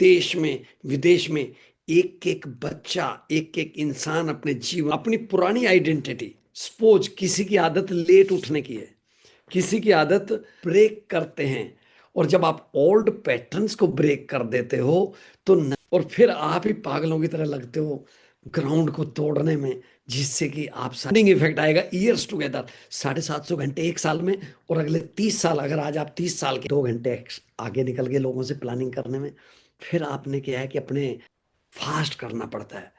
देश में, विदेश में एक एक बच्चा, एक एक इंसान अपने जीवन, अपनी पुरानी आइडेंटिटी, सपोज किसी की आदत लेट उठने की है, किसी की आदत ब्रेक करते हैं, और जब आप ओल्ड पैटर्न्स को ब्रेक कर देते हो तो और फिर आप ही पागलों की तरह लगते हो ग्राउंड को तोड़ने में, जिससे कि आप इफेक्ट आएगा ईयर्स टुगेदर, 750 घंटे एक साल में, और अगले 30 साल, अगर आज आप 30 साल के 2 घंटे आगे निकल गए लोगों से प्लानिंग करने में, फिर आपने क्या है कि अपने फास्ट करना पड़ता है।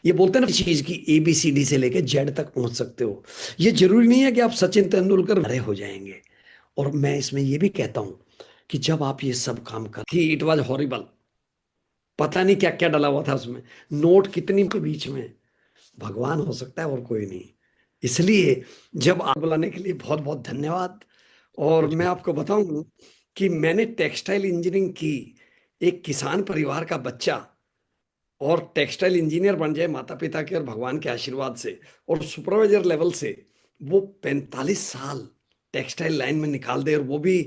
ये बोलते हैं ना चीज की ABCD से लेके जेड तक पहुंच सकते हो। ये जरूरी नहीं है कि आप सचिन तेंदुलकर बड़े हो जाएंगे। और मैं इसमें ये भी कहता हूं कि जब आप ये सब काम कर थी, इट वॉज हॉरिबल, पता नहीं क्या क्या डला हुआ था उसमें, नोट कितनी के बीच में, भगवान हो सकता है और कोई नहीं। इसलिए जब आप बुलाने के लिए बहुत बहुत धन्यवाद। और मैं जी। आपको बताऊं कि मैंने टेक्सटाइल इंजीनियरिंग की, एक किसान परिवार का बच्चा और टेक्सटाइल इंजीनियर बन जाए माता पिता के और भगवान के आशीर्वाद से, और सुपरवाइजर लेवल से वो 45 साल टेक्सटाइल लाइन में निकाल दे, और वो भी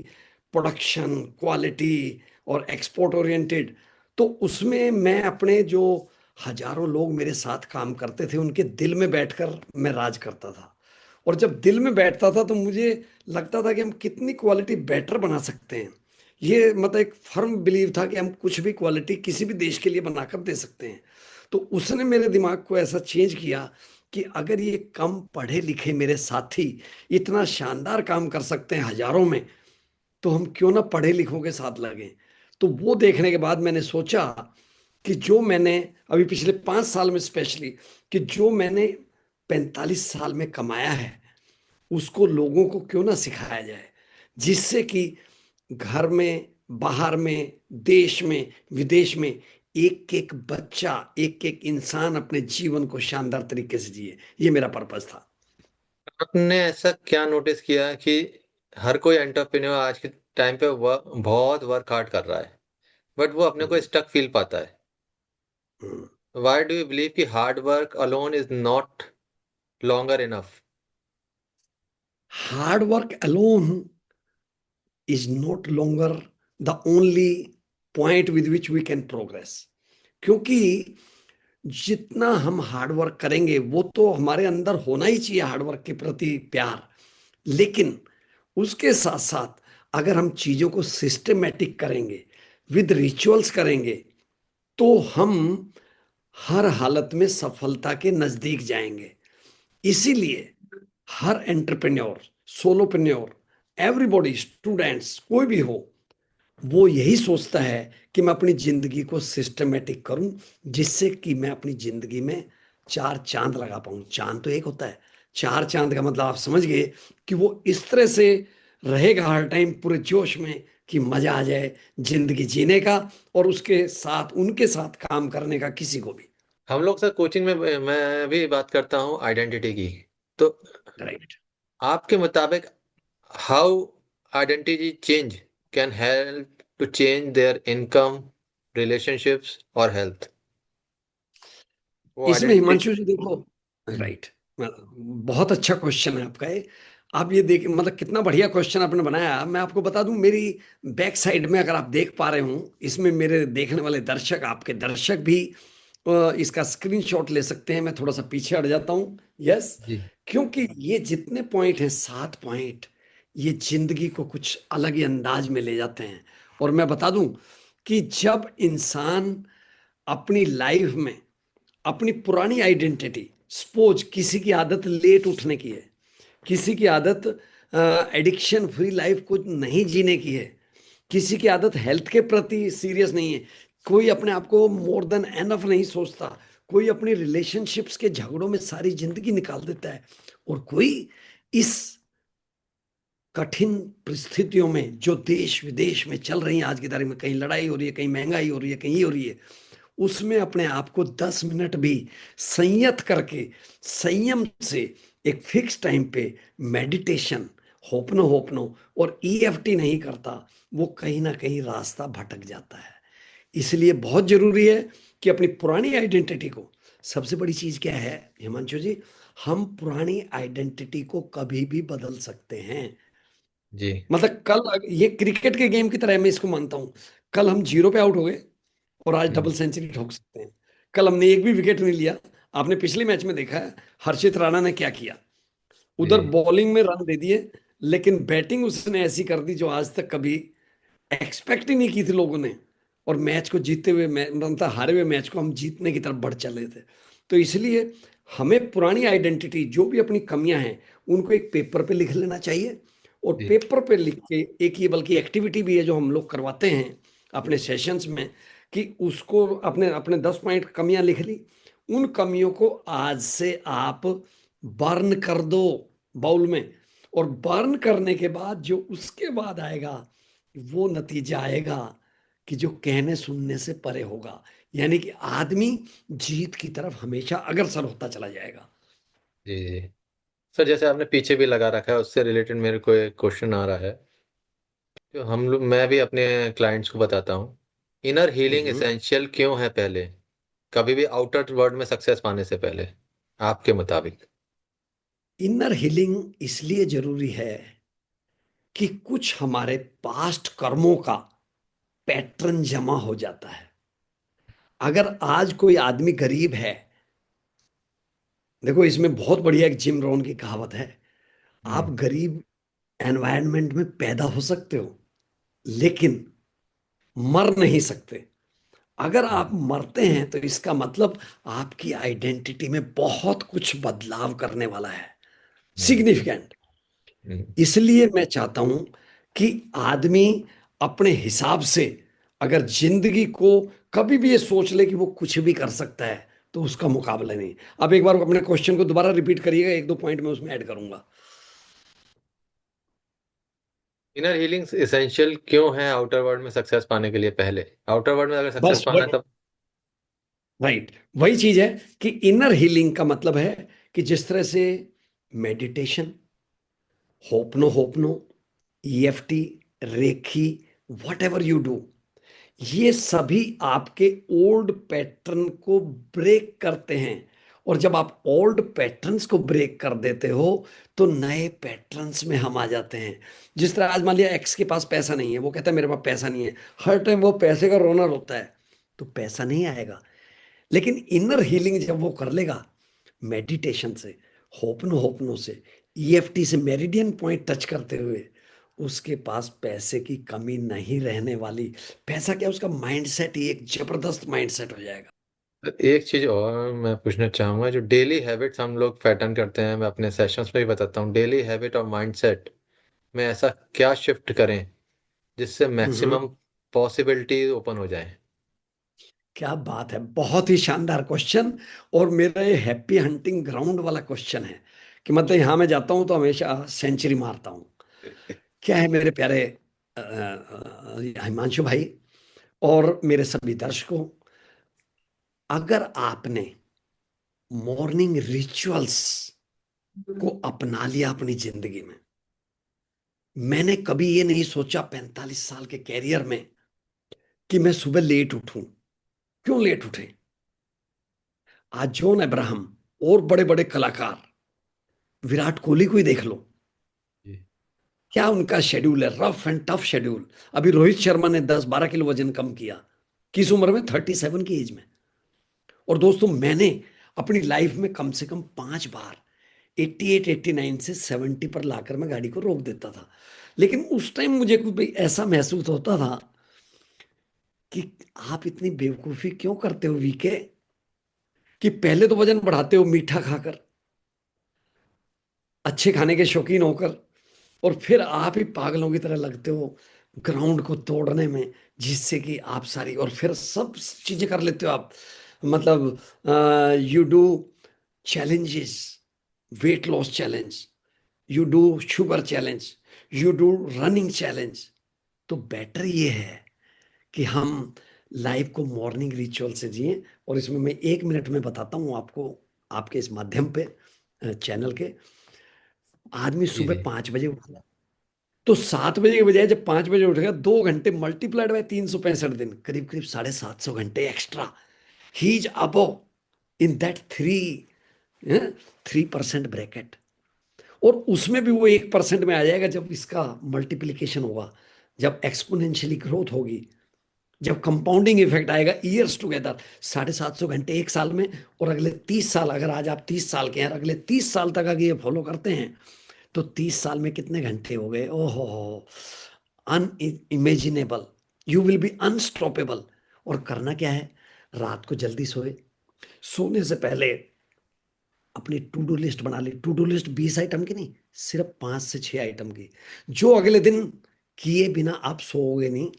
प्रोडक्शन क्वालिटी और एक्सपोर्ट ओरिएंटेड। तो उसमें मैं अपने जो हजारों लोग मेरे साथ काम करते थे उनके दिल में बैठकर मैं राज करता था। और जब दिल में बैठता था तो मुझे लगता था कि हम कितनी क्वालिटी बेटर बना सकते हैं। ये मतलब एक फर्म बिलीव था कि हम कुछ भी क्वालिटी किसी भी देश के लिए बनाकर दे सकते हैं। तो उसने मेरे दिमाग को ऐसा चेंज किया कि अगर ये कम पढ़े लिखे मेरे साथी इतना शानदार काम कर सकते हैं हजारों में, तो हम क्यों ना पढ़े लिखों के साथ लगें। तो वो देखने के बाद मैंने सोचा कि जो मैंने अभी पिछले 5 साल में स्पेशली, कि जो मैंने 45 साल में कमाया है उसको लोगों को क्यों ना सिखाया जाए, जिससे कि घर में, बाहर में, देश में, विदेश में एक एक बच्चा, एक एक इंसान अपने जीवन को शानदार तरीके से जिए। ये मेरा पर्पस था। आपने ऐसा क्या नोटिस किया कि हर कोई एंटरप्रेन्योर आज के टाइम पे बहुत वर्क हार्ड कर रहा है, बट वो अपने को हम्म, स्टक फील पाता है? Hmm. Why do you believe कि hard work alone is not longer enough? Hard work alone is not longer the only point with which we can progress. क्योंकि जितना हम हार्ड वर्क करेंगे वो तो हमारे अंदर होना ही चाहिए, हार्ड वर्क के प्रति प्यार। लेकिन उसके साथ साथ अगर हम चीजों को सिस्टमेटिक करेंगे, विद रिचुअल्स करेंगे, तो हम हर हालत में सफलता के नजदीक जाएंगे। इसीलिए हर एंटरप्रेन्योर, सोलोप्रेन्योर, एवरीबॉडी, स्टूडेंट्स, कोई भी हो, वो यही सोचता है कि मैं अपनी जिंदगी को सिस्टमेटिक करूं, जिससे कि मैं अपनी जिंदगी में चार चांद लगा पाऊं। चांद तो एक होता है, चार चांद का मतलब आप समझ गए कि वो इस तरह से रहेगा हर टाइम पूरे जोश में कि मजा आ जाए जिंदगी जीने का, और उसके साथ उनके साथ काम करने का किसी को भी। हम लोग सर कोचिंग में मैं भी बात करता हूँ आइडेंटिटी की। तो राइट। आपके मुताबिक how identity change can help to change their income, relationships और हेल्थ? वो इसमें आइडेंटिटी। हिमांशु जी देखो, राइट, बहुत अच्छा क्वेश्चन है आपका ये। आप ये देख, मतलब कितना बढ़िया क्वेश्चन आपने बनाया। मैं आपको बता दूं, मेरी बैक साइड में अगर आप देख पा रहे हो, इसमें मेरे देखने वाले दर्शक, आपके दर्शक भी इसका स्क्रीनशॉट ले सकते हैं। मैं थोड़ा सा पीछे हट जाता हूँ। यस। जी। क्योंकि ये जितने पॉइंट हैं, 7 पॉइंट, ये जिंदगी को कुछ अलग ही अंदाज में ले जाते हैं। और मैं बता दूं कि जब इंसान अपनी लाइफ में अपनी पुरानी आइडेंटिटी, सपोज किसी की आदत लेट उठने की है, किसी की आदत एडिक्शन फ्री लाइफ को नहीं जीने की है, किसी की आदत हेल्थ के प्रति सीरियस नहीं है, कोई अपने आप को मोर देन एनफ नहीं सोचता, कोई अपनी रिलेशनशिप्स के झगड़ों में सारी जिंदगी निकाल देता है, और कोई इस कठिन परिस्थितियों में जो देश विदेश में चल रही है आज की तारीख में, कहीं लड़ाई हो रही है, कहीं महंगाई हो रही है, कहीं ये हो रही है, उसमें अपने आप को 10 मिनट भी संयत करके, संयम से, एक फिक्स टाइम पे मेडिटेशन, होपनो होपनो और EFT नहीं करता, वो कहीं ना कहीं रास्ता भटक जाता है। इसलिए बहुत जरूरी है कि अपनी पुरानी आइडेंटिटी को, सबसे बड़ी चीज क्या है हिमांशु जी, हम पुरानी आइडेंटिटी को कभी भी बदल सकते हैं। जी। मतलब कल ये क्रिकेट के गेम की तरह मैं इसको मानता हूं, कल हम जीरो पे आउट हो गए, और आज डबल हम्म, सेंचुरी ठोक सकते हैं। कल हमने एक भी विकेट नहीं लिया। आपने पिछले मैच में देखा है हर्षित राणा ने क्या किया। उधर जी बॉलिंग में रन दे दिए, लेकिन बैटिंग उसने ऐसी कर दी जो आज तक कभी एक्सपेक्ट ही नहीं की थी लोगों ने। और मैच को जीतते हुए, मतलब हारे हुए मैच को हम जीतने की तरफ बढ़ चले थे। तो इसलिए हमें पुरानी आइडेंटिटी, जो भी अपनी कमियां हैं, उनको एक पेपर पे लिख लेना चाहिए। और जी पेपर पे लिख के, एक ये बल्कि एक्टिविटी भी है जो हम लोग करवाते हैं अपने सेशंस में, कि उसको अपने अपने 10 पॉइंट कमियां लिख ली। उन कमियों को आज से आप बर्न कर दो बाउल में। और बर्न करने के बाद जो उसके बाद आएगा, वो नतीजा आएगा कि जो कहने सुनने से परे होगा। यानी कि आदमी जीत की तरफ हमेशा अग्रसर होता चला जाएगा। जी जी। सर जैसे आपने पीछे भी लगा रखा है, उससे रिलेटेड मेरे को एक क्वेश्चन आ रहा है, जो हम लोग, मैं भी अपने क्लाइंट्स को बताता हूँ। इनर हीलिंग हम्म। एसेंशियल क्यों है पहले, कभी भी आउटर वर्ल्ड में सक्सेस पाने से पहले, आपके मुताबिक? इनर हीलिंग इसलिए जरूरी है कि कुछ हमारे पास्ट कर्मों का पैटर्न जमा हो जाता है। अगर आज कोई आदमी गरीब है, देखो इसमें बहुत बढ़िया एक जिम रोहन की कहावत है, आप हम्म गरीब एनवायरनमेंट में पैदा हो सकते हो, लेकिन मर नहीं सकते। अगर आप मरते हैं तो इसका मतलब आपकी आइडेंटिटी में बहुत कुछ बदलाव करने वाला है, हम्म सिग्निफिकेंट। हम्म इसलिए मैं चाहता हूं कि आदमी अपने हिसाब से, अगर जिंदगी को कभी भी ये सोच ले कि वो कुछ भी कर सकता है, तो उसका मुकाबला नहीं। अब एक बार अपने क्वेश्चन को दोबारा रिपीट करिएगा, एक दो पॉइंट में उसमें ऐड करूंगा। इनर हीलिंग एसेंशियल क्यों है आउटर वर्ल्ड में सक्सेस पाने के लिए पहले, आउटर वर्ल्ड में अगर सक्सेस बस पाना है तब? राइट, वही चीज है कि इनर हीलिंग का मतलब है कि जिस तरह से मेडिटेशन, होपनो, EFT, reiki, whatever you do, ये सभी आपके ओल्ड पैटर्न को ब्रेक करते हैं। और जब आप ओल्ड पैटर्न्स को ब्रेक कर देते हो, तो नए पैटर्न्स में हम आ जाते हैं। जिस तरह आज मान लिया एक्स के पास पैसा नहीं है, वो कहता है मेरे पास पैसा नहीं है, हर टाइम वो पैसे का रोना रोता है, तो पैसा नहीं आएगा। लेकिन इनर हीलिंग जब वो कर लेगा, मेडिटेशन से, होपनो से, ईएफटी से, मेरिडियन पॉइंट टच करते हुए, उसके पास पैसे की कमी नहीं रहने वाली। पैसा क्या, उसका माइंडसेट ही एक जबरदस्त माइंडसेट हो जाएगा। एक चीज और मैं पूछना चाहूंगा, जो डेली हैबिट्स हम लोग पैटर्न करते हैं, मैं अपने सेशंस में भी बताता हूँ, डेली हैबिट और माइंडसेट में ऐसा क्या शिफ्ट करें जिससे हम्म। मैक्सिमम पॉसिबिलिटी ओपन हो जाए? क्या बात है, बहुत ही शानदार क्वेश्चन। और मेरा ये हैप्पी हंटिंग ग्राउंड वाला क्वेश्चन है, कि मतलब यहाँ मैं जाता हूँ तो हमेशा सेंचुरी मारता हूँ। क्या है मेरे प्यारे हिमांशु भाई और मेरे सभी दर्शकों, अगर आपने मॉर्निंग रिचुअल्स को अपना लिया अपनी जिंदगी में, मैंने कभी ये नहीं सोचा 45 साल के कैरियर में कि मैं सुबह लेट उठूं। क्यों लेट उठे? आज जॉन अब्राहम और बड़े बड़े कलाकार, विराट कोहली को ही देख लो, जी क्या उनका शेड्यूल है, रफ एंड टफ शेड्यूल। अभी रोहित शर्मा ने 10-12 किलो वजन कम किया, किस उम्र में, 37 की एज में। और दोस्तों, मैंने अपनी लाइफ में कम से कम 5 बार 88 89 से 70 पर लाकर मैं गाड़ी को रोक देता था। लेकिन उस टाइम मुझे कुछ भाई ऐसा महसूस होता था कि आप इतनी बेवकूफी क्यों करते हो वीके, कि पहले तो वजन बढ़ाते हो मीठा खाकर, अच्छे खाने के शौकीन होकर, और फिर आप ही पागलों की तरह लगते हो ग्राउंड को तोड़ने में, जिससे कि आप सारी, और फिर सब चीजें कर लेते हो आप। मतलब you do challenges, weight loss challenge, you do sugar challenge, you do running challenge। तो बेटर ये है कि हम लाइफ को मॉर्निंग रिचुअल से जिए। और इसमें मैं 1 मिनट में बताता हूँ आपको, आपके इस माध्यम पे, चैनल के। आदमी जी सुबह जी 5 बजे उठेगा, तो 7 बजे के बजाय जब 5 बजे उठेगा, 2 घंटे मल्टीप्लाइड बाय 365 दिन, करीब करीब 750 घंटे extra, he is above in that 3% bracket. और उसमें भी वो 1% में आ जाएगा जब इसका मल्टीप्लीकेशन होगा, जब एक्सपोनेंशियली ग्रोथ होगी। जब कंपाउंडिंग इफेक्ट आएगा ईयर्स टुगेदर, 750 घंटे एक साल में, और अगले 30 साल, अगर आज आप 30 साल के हैं और अगले 30 साल तक अगर ये फॉलो करते हैं, तो 30 साल में कितने घंटे हो गए, ओहो, unimaginable. You will be unstoppable. और करना क्या है, रात को जल्दी सोए, सोने से पहले अपनी टू डू लिस्ट बना ली। टू डू लिस्ट 20 आइटम की नहीं, सिर्फ 5 से 6 आइटम की, जो अगले दिन किए बिना आप सोओगे नहीं।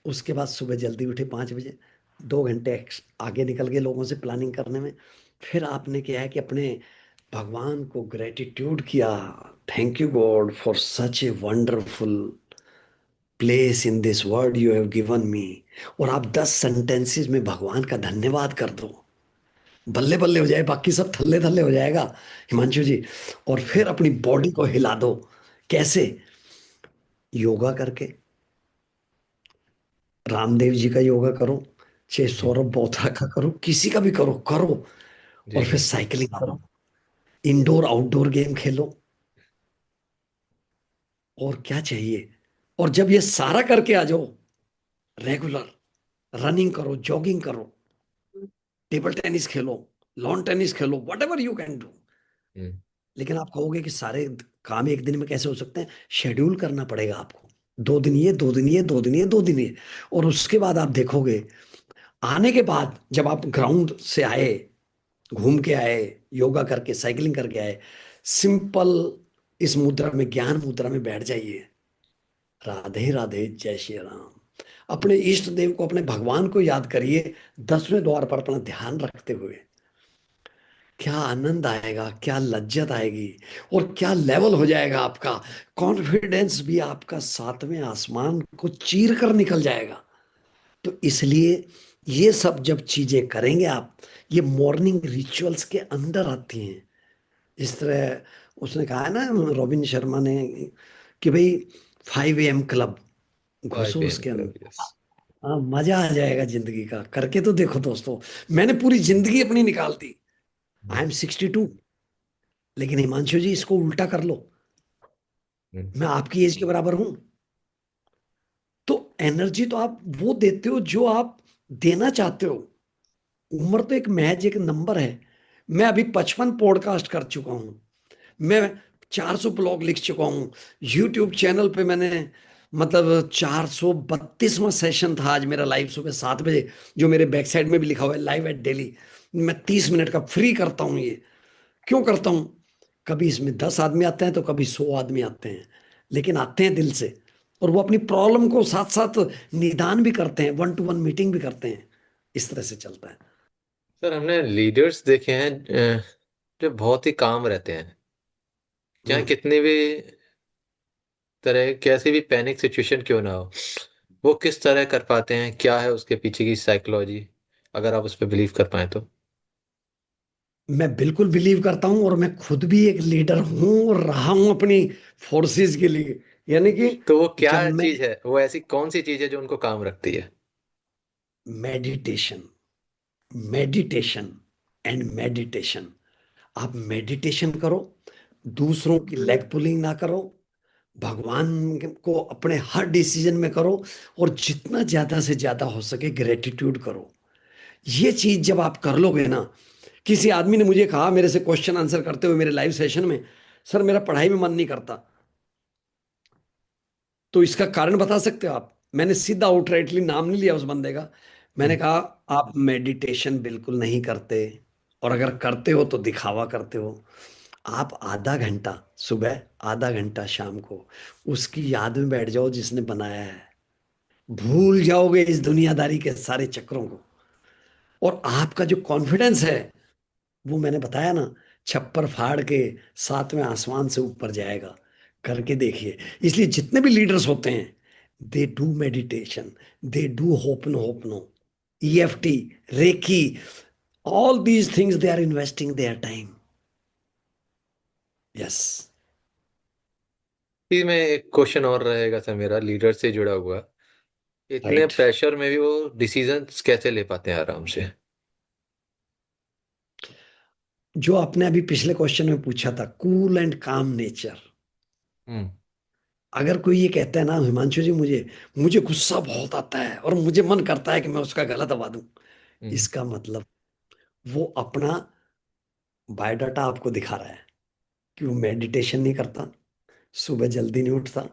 उसके बाद सुबह जल्दी उठे 5 बजे, 2 घंटे आगे निकल गए लोगों से प्लानिंग करने में। फिर आपने क्या है कि अपने भगवान को ग्रेटिट्यूड किया, thank you God for such a wonderful place in this world you have given me. और आप 10 सेंटेंसेस में भगवान का धन्यवाद कर दो, बल्ले बल्ले हो जाए, बाकी सब थल्ले थल्ले हो जाएगा, हिमांशु जी। और फिर अपनी बॉडी को हिला दो। कैसे? योगा करके, रामदेव जी का योगा करो, चाहे जी सौरभ बोथरा का करो, किसी का भी करो करो। जी और जी। फिर साइकिलिंग करो, इंडोर आउटडोर गेम खेलो, और क्या चाहिए। और जब ये सारा करके आ जाओ, रेगुलर रनिंग करो, जॉगिंग करो, टेबल टेनिस खेलो, लॉन टेनिस खेलो, whatever you can do. हम्म। लेकिन आप कहोगे कि सारे काम एक दिन में कैसे हो सकते हैं? शेड्यूल करना पड़ेगा आपको। 2 दिन ये, 2 दिन ये, 2 दिन ये, 2 दिन ये। और उसके बाद आप देखोगे, आने के बाद जब आप ग्राउंड से आए, घूम के आए, योगा करके, साइकिलिंग करके आए, सिंपल इस मुद्रा में, ज्ञान मुद्रा में बैठ जाइए। राधे राधे, जय श्री राम। अपने इष्ट देव को, अपने भगवान को याद करिए, 10वें द्वार पर अपना ध्यान रखते हुए। क्या आनंद आएगा, क्या लज्जत आएगी, और क्या लेवल हो जाएगा आपका। कॉन्फिडेंस भी आपका 7वें आसमान को चीर कर निकल जाएगा। तो इसलिए ये सब जब चीजें करेंगे आप, ये मॉर्निंग रिचुअल्स के अंदर आती हैं। इस तरह उसने कहा है ना, रॉबिन शर्मा ने, कि भाई 5 AM क्लब, फाइव घुसो पी एम उसके क्लब, अंदर। यस। हाँ, मजा आ जाएगा जिंदगी का, करके तो देखो दोस्तों। मैंने पूरी जिंदगी अपनी निकाल दी। आई एम 62, लेकिन हिमांशु जी इसको उल्टा कर लो, मैं आपकी एज के बराबर हूं। तो एनर्जी तो आप वो देते हो जो आप देना चाहते हो। उम्र तो एक महज एक नंबर है। मैं अभी 55 पॉडकास्ट कर चुका हूं, मैं 400 ब्लॉग लिख चुका हूँ। यूट्यूब चैनल पे मैंने, मतलब 432वां सेशन था आज मेरा, लाइव सुबह 7 बजे, जो मेरे बैक साइड में भी लिखा हुआ है, लाइव एट डेली। मैं 30 मिनट का फ्री करता हूँ ये। क्यों करता हूँ? कभी इसमें 10 आदमी आते हैं तो कभी 100 आदमी आते हैं, लेकिन आते हैं दिल से। और वो अपनी प्रॉब्लम को साथ साथ निदान भी करते हैं, 1 to 1 मीटिंग भी करते हैं। इस तरह से चलता है। सर, हमने लीडर्स देखे हैं जो बहुत ही काम रहते हैं, चाहे हम्म। कितनी भी तरह, कैसी भी पैनिक सिचुएशन क्यों ना हो, वो किस तरह कर पाते हैं, क्या है उसके पीछे की साइकोलॉजी, अगर आप उस पर बिलीव कर पाए तो। मैं बिल्कुल बिलीव करता हूं, और मैं खुद भी एक लीडर हूं और रहा हूं अपनी फोर्सेस के लिए। यानी कि तो वो क्या जब मैं, चीज है, वो ऐसी कौन सी चीज है जो उनको काम रखती है? Meditation, meditation and meditation. आप मेडिटेशन करो, दूसरों की लेग पुलिंग ना करो, भगवान को अपने हर डिसीजन में करो, और जितना ज्यादा से ज्यादा हो सके ग्रेटिट्यूड करो। ये चीज जब आप कर लोगे ना, किसी आदमी ने मुझे कहा मेरे से क्वेश्चन आंसर करते हुए मेरे लाइव सेशन में, सर मेरा पढ़ाई में मन नहीं करता। तो इसका कारण बता सकते हो आप? मैंने सीधा आउटराइटली नाम नहीं लिया उस बंदे का। मैंने हम्म। कहा, आप मेडिटेशन बिल्कुल नहीं करते, और अगर करते हो तो दिखावा करते हो। आप आधा घंटा सुबह, आधा घंटा शाम को उसकी याद में बैठ जाओ जिसने बनाया है। भूल जाओगे इस दुनियादारी के सारे चक्रों को। और आपका जो कॉन्फिडेंस है, वो मैंने बताया ना, छप्पर फाड़ के 7वें आसमान से ऊपर जाएगा। करके देखिए। इसलिए जितने भी लीडर्स होते हैं, they do meditation, they do होपनो होपनो, EFT, reiki, all these things they are investing their time. Yes. में एक क्वेश्चन और रहेगा सर मेरा, लीडर से जुड़ा हुआ। इतने राइट। प्रेशर में भी वो डिसीजंस कैसे ले पाते हैं आराम से? जो आपने अभी पिछले क्वेश्चन में पूछा था, कूल एंड काम नेचर, हम्म। अगर कोई ये कहता है ना हिमांशु जी, मुझे मुझे गुस्सा बहुत आता है और मुझे मन करता है कि मैं उसका गला दबा दूं, हम्म। इसका मतलब वो अपना बायोडाटा आपको दिखा रहा है कि वो मेडिटेशन नहीं करता, सुबह जल्दी नहीं उठता,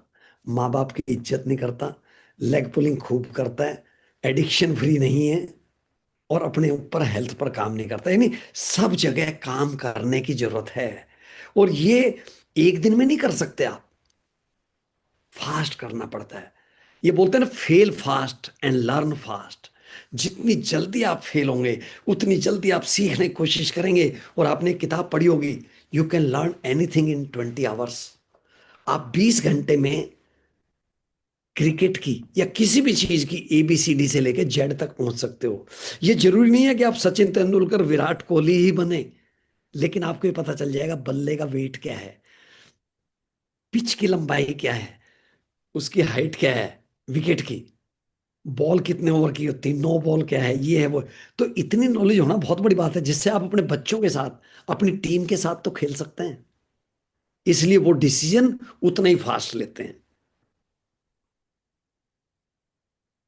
माँ बाप की इज्जत नहीं करता, लेग पुलिंग खूब करता है, एडिक्शन फ्री नहीं है, और अपने ऊपर हेल्थ पर काम नहीं करता। यानी सब जगह काम करने की जरूरत है। और ये एक दिन में नहीं कर सकते आप, फास्ट करना पड़ता है। ये बोलते हैं ना, fail fast and learn fast. जितनी जल्दी आप फेल होंगे, उतनी जल्दी आप सीखने की कोशिश करेंगे। और आपने एक किताब पढ़ी होगी, you can learn anything in 20 hours. आप 20 घंटे में क्रिकेट की या किसी भी चीज की ABCD से लेकर जेड तक पहुंच सकते हो। ये जरूरी नहीं है कि आप सचिन तेंदुलकर, विराट कोहली ही बने, लेकिन आपको ये पता चल जाएगा बल्ले का वेट क्या है, पिच की लंबाई क्या है, उसकी हाइट क्या है, विकेट की, बॉल कितने ओवर की होती है, नो बॉल क्या है, ये है वो। तो इतनी नॉलेज होना बहुत बड़ी बात है, जिससे आप अपने बच्चों के साथ, अपनी टीम के साथ तो खेल सकते हैं। इसलिए वो डिसीजन उतना ही फास्ट लेते हैं।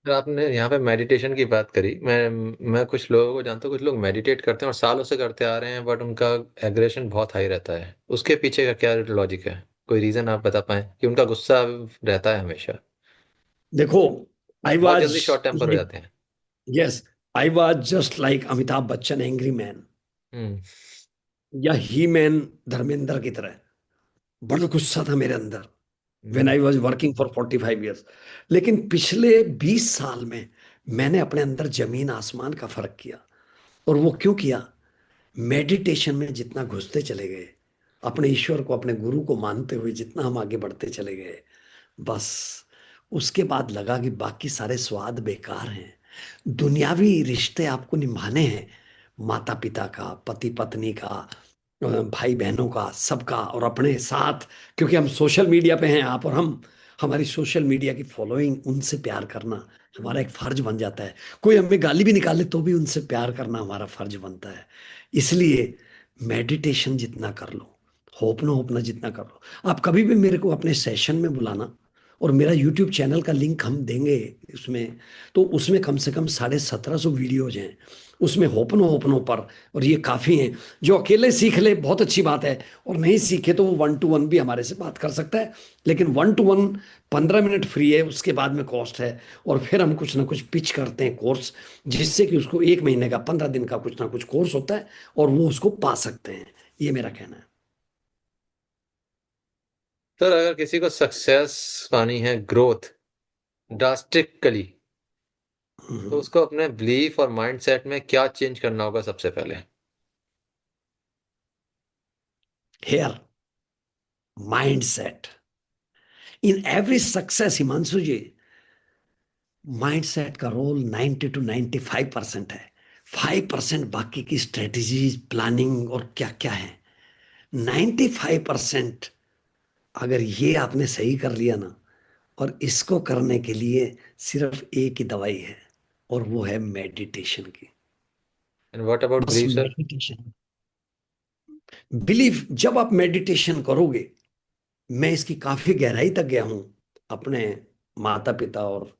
तो आपने यहाँ पे मेडिटेशन की बात करी। मैं कुछ लोगों को जानता हूँ, कुछ लोग मेडिटेट करते हैं और सालों से करते आ रहे हैं, बट उनका एग्रेशन बहुत हाई रहता है। उसके पीछे का क्या लॉजिक है? कोई रीजन आप बता पाएं कि उनका गुस्सा रहता है हमेशा, देखो, आई बहुत वॉज जल्दी शॉर्ट टेम्पर हो लाइक, जाते हैं? Yes, I was just like Amitabh Bachchan angry man, hmm. या ही मैन धर्मेंद्र की तरह। बड़ा गुस्सा था मेरे अंदर when hmm. I was working for 45 years. लेकिन पिछले 20 साल में मैंने अपने अंदर जमीन आसमान का फर्क किया। और वो क्यों किया? मेडिटेशन में जितना घुसते चले गए, अपने ईश्वर को, अपने गुरु को मानते हुए जितना हम आगे बढ़ते चले गए, बस उसके बाद लगा कि बाकी सारे स्वाद बेकार हैं। दुनियावी रिश्ते आपको निभाने हैं, माता पिता का, पति पत्नी का, भाई बहनों का, सबका, और अपने साथ। क्योंकि हम सोशल मीडिया पे हैं, आप और हम, हमारी सोशल मीडिया की फॉलोइंग, उनसे प्यार करना हमारा एक फर्ज बन जाता है। कोई हमें गाली भी निकाले तो भी उनसे प्यार करना हमारा फर्ज बनता है। इसलिए मेडिटेशन जितना कर लो, होपनो होपना जितना कर लो। आप कभी भी मेरे को अपने सेशन में बुलाना, और मेरा यूट्यूब चैनल का लिंक हम देंगे उसमें। तो उसमें कम से कम 1750 वीडियोज हैं, उसमें होपनो होपनो पर। और ये काफ़ी हैं। जो अकेले सीख ले बहुत अच्छी बात है, और नहीं सीखे तो वो 1 to 1 भी हमारे से बात कर सकता है। लेकिन 1 to 1 15 मिनट फ्री है, उसके बाद में कॉस्ट है। और फिर हम कुछ ना कुछ पिच करते हैं कोर्स, जिससे कि उसको 1 महीने का, 15 दिन का कुछ ना कुछ कोर्स होता है, और वो उसको पा सकते हैं। ये मेरा कहना है। सर, अगर किसी को सक्सेस पानी है, ग्रोथ ड्रास्टिकली, तो उसको अपने बिलीफ और माइंडसेट में क्या चेंज करना होगा सबसे पहले? Here, mind set, in every success Himanshu ji, mindset का रोल 90 to 95% है। 5% बाकी की स्ट्रेटजीज, प्लानिंग और क्या क्या है। 95% अगर ये आपने सही कर लिया ना, और इसको करने के लिए सिर्फ एक ही दवाई है, और वो है मेडिटेशन की। एंड व्हाट अबाउट बस बिलीफ, सर? Meditation, belief. जब आप मेडिटेशन करोगे, मैं इसकी काफी गहराई तक गया हूं अपने माता पिता और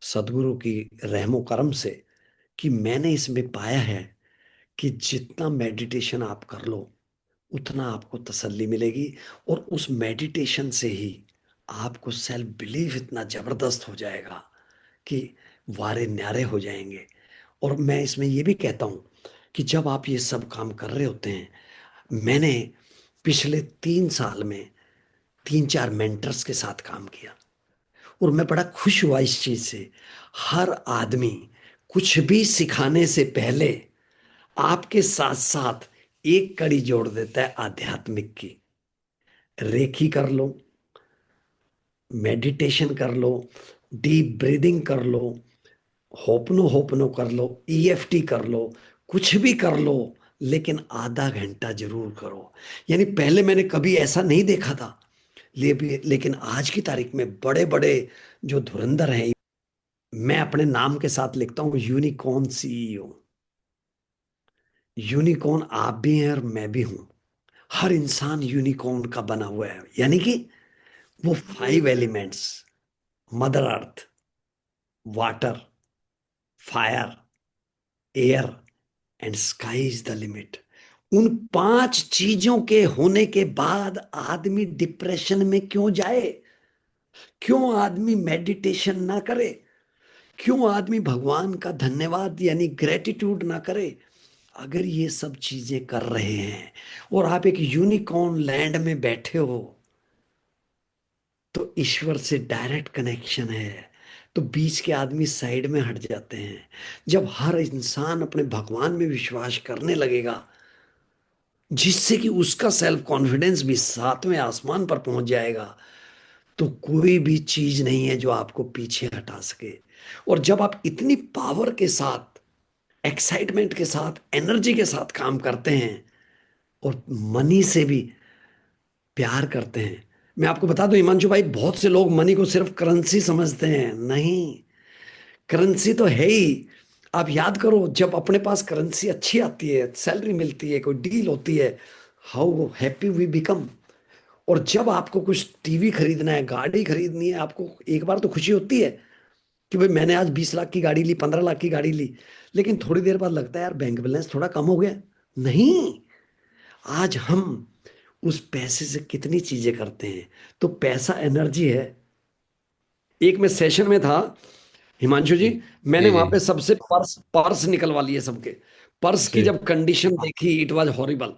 सदगुरु की रहमो करम से, कि मैंने इसमें पाया है कि जितना मेडिटेशन आप कर लो, उतना आपको तसल्ली मिलेगी। और उस मेडिटेशन से ही आपको सेल्फ बिलीफ इतना जबरदस्त हो जाएगा कि वारे न्यारे हो जाएंगे। और मैं इसमें ये भी कहता हूं कि जब आप ये सब काम कर रहे होते हैं, मैंने पिछले 3 साल में 3 4 मेंटर्स के साथ काम किया, और मैं बड़ा खुश हुआ इस चीज से। हर आदमी कुछ भी सिखाने से पहले आपके साथ साथ एक कड़ी जोड़ देता है आध्यात्मिक की। रेकी कर लो, मेडिटेशन कर लो, डीप ब्रीदिंग कर लो, होपनो होपनो कर लो, EFT कर लो, कुछ भी कर लो, लेकिन आधा घंटा जरूर करो। यानी पहले मैंने कभी ऐसा नहीं देखा था, लेकिन आज की तारीख में बड़े बड़े जो धुरंधर हैं, मैं अपने नाम के साथ लिखता हूँ यूनिकॉर्न CEO। यूनिकॉर्न आप भी हैं और मैं भी हूं। हर इंसान यूनिकॉर्न का बना हुआ है। यानी कि वो 5 elements, mother earth, water, fire, air and sky is the limit. उन 5 चीजों के होने के बाद आदमी डिप्रेशन में क्यों जाए? क्यों आदमी मेडिटेशन ना करे? क्यों आदमी भगवान का धन्यवाद यानी ग्रेटिट्यूड ना करे? अगर ये सब चीजें कर रहे हैं और आप एक यूनिकॉर्न लैंड में बैठे हो, तो ईश्वर से डायरेक्ट कनेक्शन है। तो बीच के आदमी साइड में हट जाते हैं। जब हर इंसान अपने भगवान में विश्वास करने लगेगा, जिससे कि उसका सेल्फ कॉन्फिडेंस भी 7वें आसमान पर पहुंच जाएगा, तो कोई भी चीज नहीं है जो आपको पीछे हटा सके। और जब आप इतनी पावर के साथ, एक्साइटमेंट के साथ, एनर्जी के साथ काम करते हैं और मनी से भी प्यार करते हैं। मैं आपको बता दूं हिमांशु भाई, बहुत से लोग मनी को सिर्फ करेंसी समझते हैं। नहीं, करेंसी तो है ही। आप याद करो, जब अपने पास करेंसी अच्छी आती है, सैलरी मिलती है, कोई डील होती है, हाउ हैप्पी वी बिकम। और जब आपको कुछ टीवी खरीदना है, गाड़ी खरीदनी है, आपको एक बार तो खुशी होती है कि भाई मैंने आज 20 लाख की गाड़ी ली, 15 लाख की गाड़ी ली। लेकिन थोड़ी देर बाद लगता है यार बैंक बैलेंस थोड़ा कम हो गया। नहीं, आज हम उस पैसे से कितनी चीजें करते हैं। तो पैसा एनर्जी है। एक मैं सेशन में था हिमांशु जी, जी मैंने जी वहां जी। पे सबसे पर्स पर्स निकलवा लिए सबके। पर्स की जी जब कंडीशन देखी, इट वाज हॉरिबल।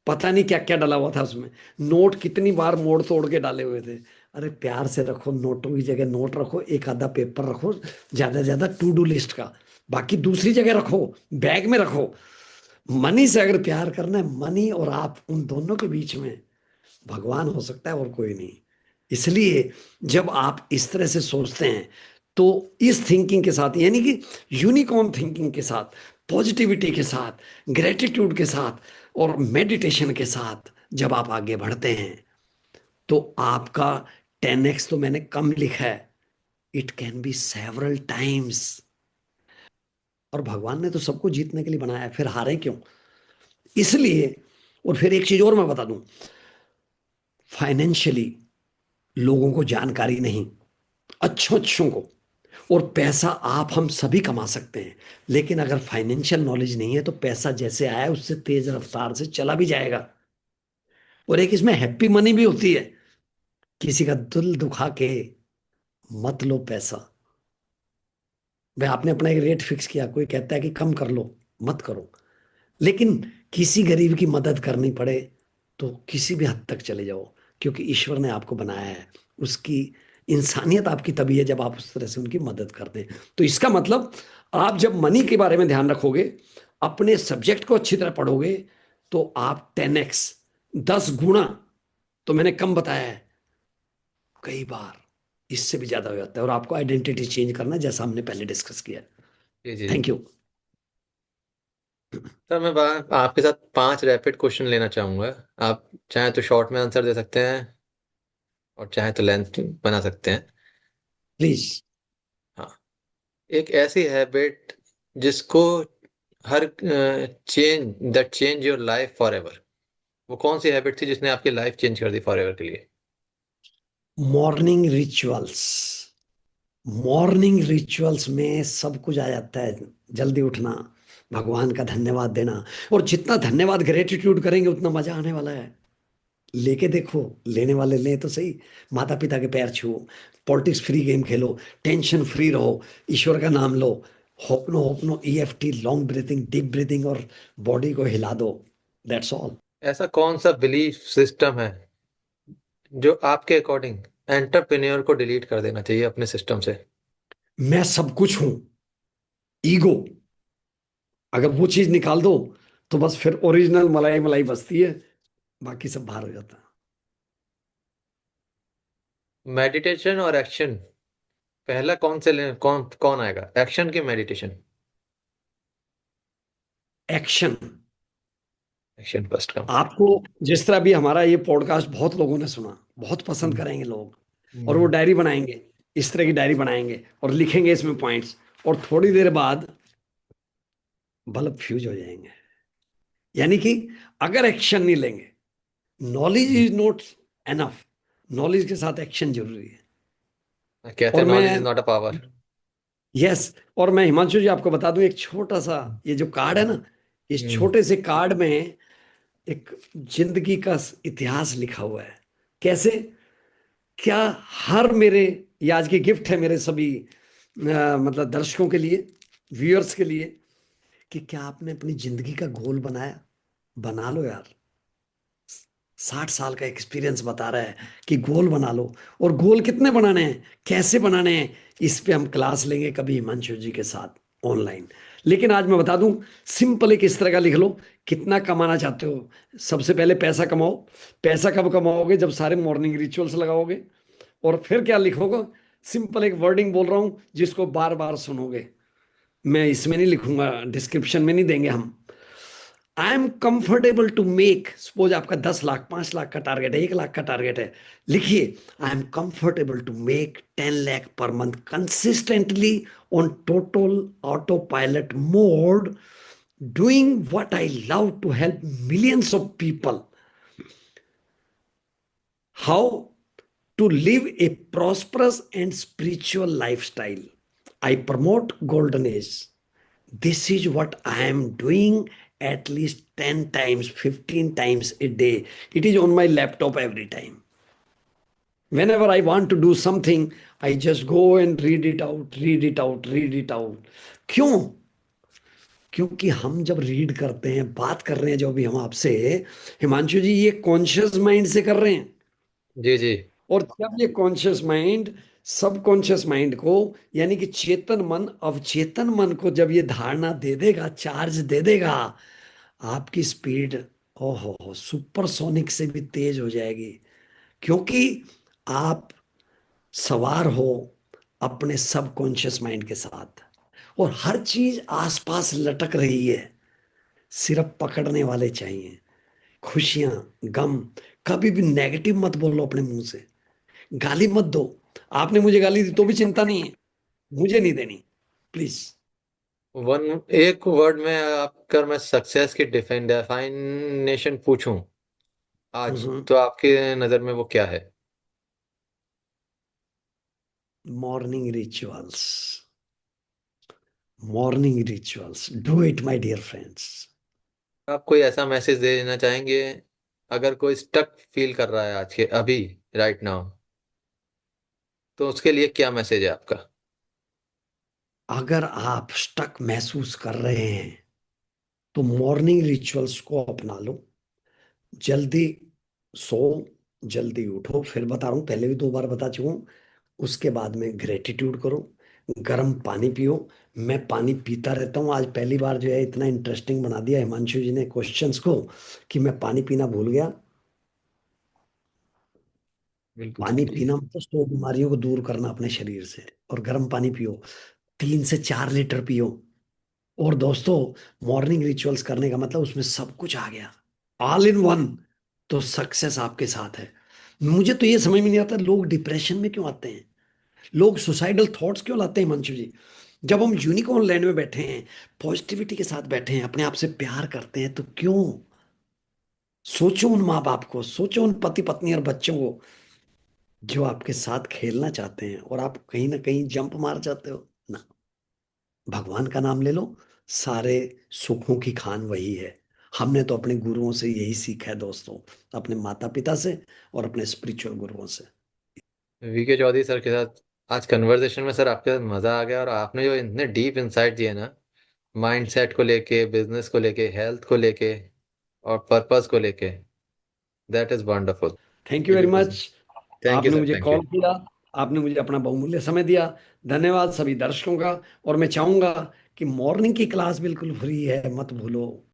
पता नहीं क्या क्या डाला हुआ था उसमें। नोट कितनी बार मोड़ तोड़ के डाले हुए थे। अरे प्यार से रखो, नोटों की जगह नोट रखो, एक आधा पेपर रखो, ज्यादा से ज्यादा टू डू लिस्ट का। बाकी दूसरी जगह रखो, बैग में रखो। मनी से अगर प्यार करना है, मनी और आप, उन दोनों के बीच में भगवान हो सकता है और कोई नहीं। इसलिए जब आप इस तरह से सोचते हैं, तो इस थिंकिंग के साथ, यानी कि यूनिकॉर्न थिंकिंग के साथ, पॉजिटिविटी के साथ, ग्रेटिट्यूड के साथ और मेडिटेशन के साथ जब आप आगे बढ़ते हैं, तो आपका 10x तो मैंने कम लिखा है, it can be several times. और भगवान ने तो सबको जीतने के लिए बनाया है, फिर हारे क्यों? इसलिए। और फिर एक चीज और मैं बता दूं, फाइनेंशियली लोगों को जानकारी नहीं, अच्छों अच्छों को। और पैसा आप हम सभी कमा सकते हैं, लेकिन अगर फाइनेंशियल नॉलेज नहीं है, तो पैसा जैसे आया उससे तेज रफ्तार से चला भी जाएगा। और एक इसमें हैप्पी मनी भी होती है। किसी का दिल दुखा के मत लो पैसा। भाई आपने अपना एक रेट फिक्स किया, कोई कहता है कि कम कर लो, मत करो। लेकिन किसी गरीब की मदद करनी पड़े, तो किसी भी हद तक चले जाओ, क्योंकि ईश्वर ने आपको बनाया है। उसकी इंसानियत आपकी तभी है जब आप उस तरह से उनकी मदद करते हैं। तो इसका मतलब, आप जब मनी के बारे में ध्यान रखोगे, अपने सब्जेक्ट को अच्छी तरह पढ़ोगे, तो आप 10x, 10 गुना, तो मैंने कम बताया है, कई बार इससे भी ज्यादा हो जाता है। और आपको आइडेंटिटी चेंज करना है, जैसा हमने पहले डिस्कस किया। जी जी। Thank you. सर मैं आपके साथ 5 रैपिड क्वेश्चन लेना चाहूंगा। आप चाहे तो शॉर्ट में आंसर दे सकते हैं और चाहे तो लेंथ बना सकते हैं। प्लीज। हाँ। एक ऐसी हैबिट जिसको हर change that change your life forever, वो कौन सी हैबिट थी जिसने आपकी लाइफ चेंज कर दी फॉर एवर के लिए? Morning rituals. मॉर्निंग रिचुअल्स में सब कुछ आ जाता है। जल्दी उठना, भगवान का धन्यवाद देना। और जितना धन्यवाद ग्रेटिट्यूड करेंगे, उतना मजा आने वाला है। लेके देखो, लेने वाले लें तो सही। माता पिता के पैर छुओ, पॉलिटिक्स फ्री गेम खेलो, टेंशन फ्री रहो, ईश्वर का नाम लो, होपनो होपनो, EFT, long breathing, deep breathing, और बॉडी को हिला दो। That's all. ऐसा कौन सा बिलीफ सिस्टम है जो आपके अकॉर्डिंग एंटरप्रेन्योर को डिलीट कर देना चाहिए अपने सिस्टम से? मैं सब कुछ हूं, ईगो, अगर वो चीज निकाल दो, तो बस फिर ओरिजिनल मलाई मलाई बचती है, बाकी सब बाहर हो जाता मेडिटेशन और एक्शन, पहला कौन से कौन कौन आएगा, एक्शन की मेडिटेशन? है। एक्शन। Action first come. आपको, जिस तरह भी हमारा ये पॉडकास्ट बहुत लोगों ने सुना, बहुत पसंद हम्म, करेंगे लोग, और वो हम्म। डायरी बनाएंगे, इस तरह की डायरी बनाएंगे और लिखेंगे इसमें पॉइंट्स, और थोड़ी देर बाद बल्ब फ्यूज हो जाएंगे। यानी कि अगर एक्शन नहीं लेंगे, knowledge is not enough, knowledge के साथ एक्शन जरूरी है। कहते और हैं नॉलेज इज मैं नॉट अ पावर। यस, और मैं हिमांशु जी आपको बता दूं, एक छोटा सा, ये जो कार्ड है ना, इस हम्म। छोटे से कार्ड में एक जिंदगी का इतिहास लिखा हुआ है। कैसे? क्या हर मेरे, ये आज की गिफ्ट है मेरे सभी मतलब दर्शकों के लिए, व्यूअर्स के लिए, कि क्या आपने अपनी जिंदगी का गोल बनाया? बना लो यार। 60 साल का एक्सपीरियंस बता रहा है कि गोल बना लो। और गोल कितने बनाने हैं, कैसे बनाने हैं, इस पे हम क्लास लेंगे कभी हिमांशु जी के साथ ऑनलाइन। लेकिन आज मैं बता दूं, सिंपल एक इस तरह का लिख लो, कितना कमाना चाहते हो। सबसे पहले पैसा कमाओ। पैसा कब कमाओगे? जब सारे मॉर्निंग रिचुअल्स लगाओगे। और फिर क्या लिखोगे? सिंपल एक वर्डिंग बोल रहा हूं, जिसको बार बार सुनोगे। मैं इसमें नहीं लिखूंगा, डिस्क्रिप्शन में नहीं देंगे हम। I am comfortable to make, suppose आपका 10 लाख, 5 लाख का टारगेट है, 1 लाख का टारगेट है, लिखिए I am comfortable to make 10 lakh per month consistently on total autopilot mode, doing what I love to help millions of people. How to live a prosperous and spiritual lifestyle. I promote golden age. This is what I am doing at least 10 times, 15 times a day. It is on my laptop every time. Whenever I want to do something, I just go and read it out, read it out, read it out. क्यों? क्योंकि हम जब read करते हैं, बात कर रहे हैं जो अभी हम आपसे, हिमांशु जी, ये कॉन्शियस माइंड से कर रहे हैं। जी जी। और जब ये कॉन्शियस माइंड सबकॉन्शियस माइंड को, यानी कि चेतन मन अवचेतन मन को जब ये धारणा दे देगा, चार्ज दे देगा, आपकी स्पीड ओहो सुपरसोनिक से भी तेज हो जाएगी। क्योंकि आप सवार हो अपने सबकॉन्शियस माइंड के साथ, और हर चीज आसपास लटक रही है, सिर्फ पकड़ने वाले चाहिए। खुशियां, गम, कभी भी नेगेटिव मत बोलो अपने मुंह से। गाली मत दो। आपने मुझे गाली दी तो भी चिंता नहीं है, मुझे नहीं देनी, प्लीज। वन एक वर्ड में अगर मैं सक्सेस की डिफाइनेशन पूछूं आज, तो आपके नजर में वो क्या है? Morning rituals, morning rituals, do it my dear friends. आप कोई ऐसा मैसेज देना चाहेंगे अगर कोई स्टक फील कर रहा है आज के अभी, राइट नाउ, तो उसके लिए क्या मैसेज है आपका? अगर आप स्टक महसूस कर रहे हैं तो मॉर्निंग रिचुअल्स को अपना लो। जल्दी सो, जल्दी उठो। फिर बता रहा हूं, पहले भी 2 बार बता चुका हूं। उसके बाद में ग्रेटिट्यूड करो, गर्म पानी पियो। मैं पानी पीता रहता हूँ। आज पहली बार जो है इतना इंटरेस्टिंग बना दिया हिमांशु जी ने क्वेश्चंस को, कि मैं पानी पीना भूल गया। बिल्कुल पानी जी। पीना मतलब 100 बीमारियों को दूर करना अपने शरीर से। और गर्म पानी पियो, 3 से 4 लीटर पियो। और दोस्तों, मॉर्निंग रिचुअल्स करने का मतलब उसमें सब कुछ आ गया, ऑल इन वन। तो सक्सेस आपके साथ है। मुझे तो ये समझ में नहीं आता, लोग डिप्रेशन में क्यों आते हैं, लोग सुसाइडल थॉट्स क्यों लाते हैं मंशु जी? जब हम यूनिकॉर्न लैंड में बैठे हैं, पॉजिटिविटी के साथ बैठे हैं, अपने आप से प्यार करते हैं, तो क्यों? सोचो उन माँ बाप को, सोचो उन पति पत्नी और बच्चों को जो आपके साथ खेलना चाहते हैं, और आप कहीं ना कहीं जंप मार जाते हो ना। भगवान का नाम ले लो, सारे सुखों की खान वही है। हमने तो अपने गुरुओं से यही सीखा है दोस्तों, अपने माता पिता से और अपने स्पिरिचुअल गुरुओं से। वीके चौधरी सर के साथ आज कन्वर्सेशन में सर आपके साथ मजा आ गया, और आपने जो इतने डीप इंसाइट दिए ना, माइंडसेट को लेके, बिजनेस को लेके, हेल्थ को लेके, और पर्पस को लेके, that is wonderful. Thank you very much. Thank you आपने सर, मुझे थैंक यू। कॉल किया, आपने मुझे अपना बहुमूल्य समय दिया। धन्यवाद सभी दर्शकों का। और मैं चाहूंगा कि मॉर्निंग की क्लास बिल्कुल फ्री है, मत भूलो।